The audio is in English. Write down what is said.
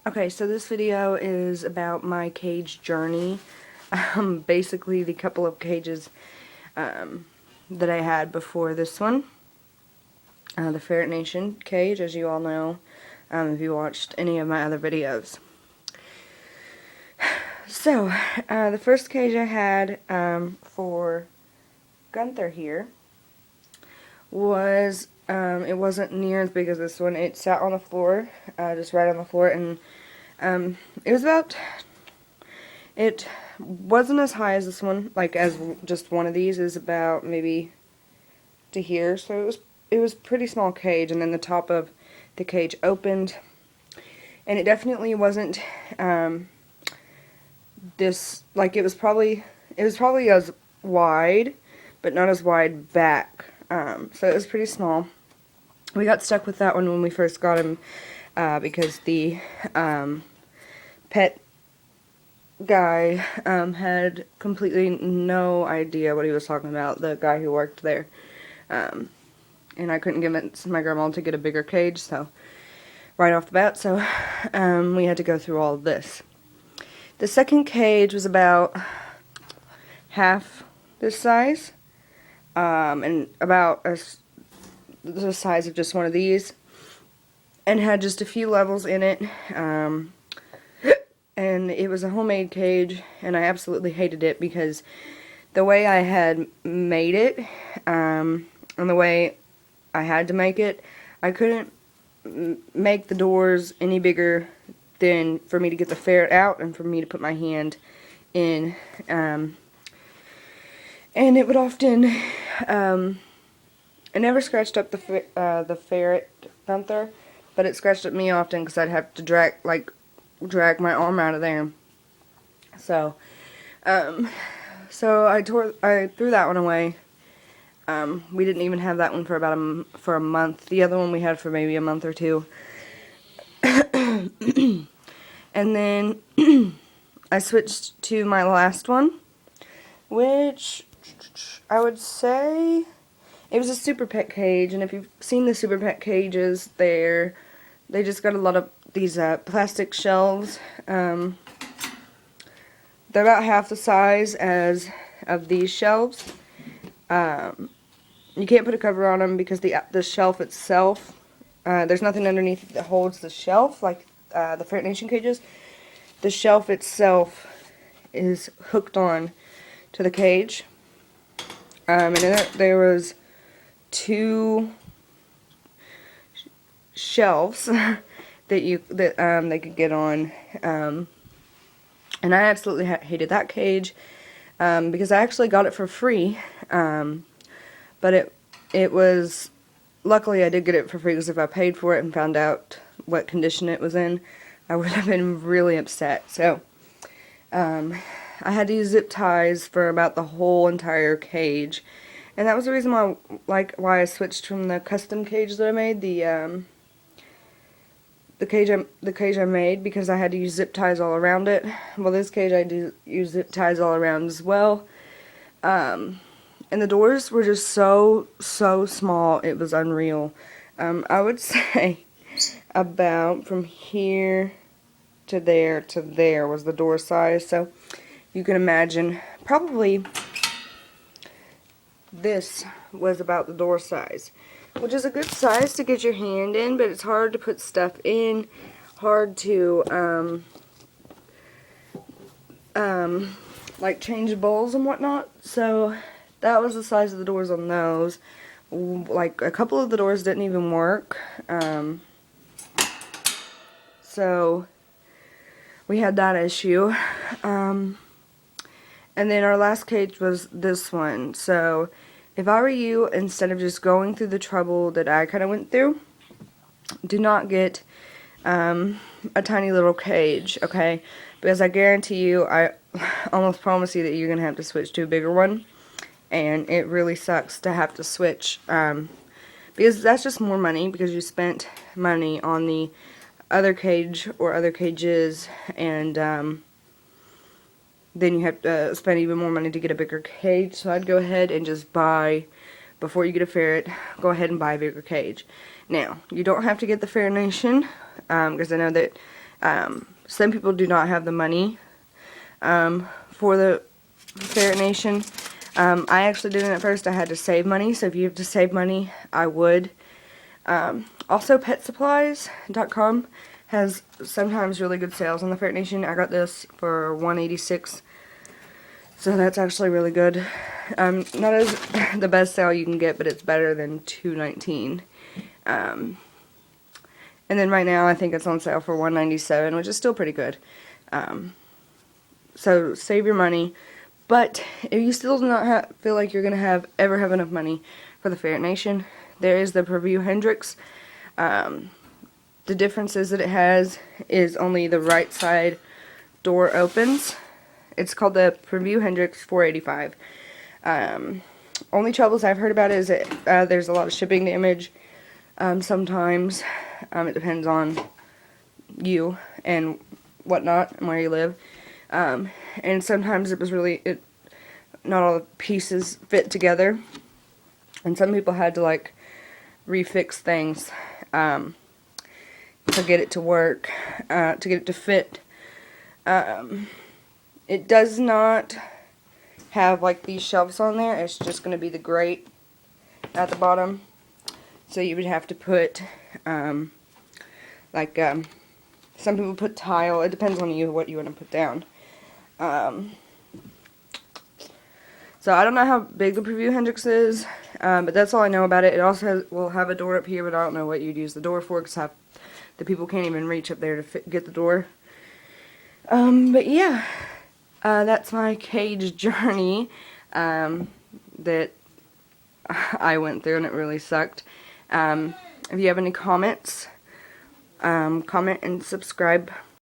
Okay, so this video is about my cage journey. Basically the couple of cages that I had before this one. The Ferret Nation cage, as you all know, if you watched any of my other videos. So, the first cage I had for Gunther here was, it wasn't near as big as this one. It sat on the floor, just right on the floor, and it was about, it wasn't as high as this one, like as just one of these is about maybe to here, so it was pretty small cage, and then the top of the cage opened, and it definitely wasn't this, like it was probably as wide, but not as wide back, so it was pretty small. We got stuck with that one when we first got him because the pet guy had completely no idea what he was talking about, the guy who worked there, and I couldn't convince my grandma to get a bigger cage, so right off the bat, so we had to go through all of this. The second cage was about half this size, and about the size of just one of these, and had just a few levels in it, and it was a homemade cage, and I absolutely hated it because the way I had made it, and the way I had to make it, I couldn't make the doors any bigger than for me to get the ferret out and for me to put my hand in, and it would often, it never scratched up the ferret, Gunther, but it scratched at me often because I'd have to drag my arm out of there. So, so I threw that one away. We didn't even have that one for about a month. The other one we had for maybe a month or two. And then I switched to my last one, which I would say it was a Super Pet cage, and if you've seen the Super Pet cages, they just got a lot of these plastic shelves. They're about half the size as of these shelves. You can't put a cover on them because the shelf itself, there's nothing underneath that holds the shelf like the Ferret Nation cages. The shelf itself is hooked on to the cage, and there was two shelves that they could get on, and I absolutely hated that cage because I actually got it for free, but it was, luckily I did get it for free, because if I paid for it and found out what condition it was in, I would have been really upset. So I had to use zip ties for about the whole entire cage, and that was the reason why I switched from the custom cage that I made, the cage I made, because I had to use zip ties all around it. Well, this cage I do use zip ties all around as well. And the doors were just so small, it was unreal. I would say about from here to there was the door size, so you can imagine probably this was about the door size, which is a good size to get your hand in, but it's hard to put stuff in, hard to like change bowls and whatnot. So that was the size of the doors on those. Like a couple of the doors didn't even work, so we had that issue. And then our last cage was this one. So if I were you, instead of just going through the trouble that I kind of went through, do not get a tiny little cage, okay? Because I guarantee you, I almost promise you that you're going to have to switch to a bigger one. And it really sucks to have to switch, because that's just more money, because you spent money on the other cage or other cages, and then you have to spend even more money to get a bigger cage. So I'd go ahead and just buy, before you get a ferret, go ahead and buy a bigger cage. Now, you don't have to get the Ferret Nation, because I know that Some people do not have the money for the Ferret Nation. I actually didn't at first. I had to save money, so if you have to save money, I would. Also, PetSupplies.com has sometimes really good sales on the Ferret Nation. I got this for $186, so that's actually really good. Not as the best sale you can get, but it's better than $219. And then right now I think it's on sale for $197, which is still pretty good. So save your money. But if you still do not feel like you're going to ever have enough money for the Ferret Nation, there is the Preview Hendrix. The difference is that it has is only the right side door opens. It's called the Preview Hendrix 485. Only troubles I've heard about it is that there's a lot of shipping damage. Sometimes it depends on you and whatnot and where you live. And sometimes it was not all the pieces fit together, and some people had to like refix things to get it to work, to get it to fit. It does not have like these shelves on there. It's just going to be the grate at the bottom, so you would have to put some people put tile. It depends on you what you want to put down. So I don't know how big the Preview Hendrix is, but that's all I know about it. It also will have a door up here, but I don't know what you'd use the door for, because the people can't even reach up there to get the door. But yeah, that's my cage journey that I went through, and it really sucked. If you have any comments, comment and subscribe.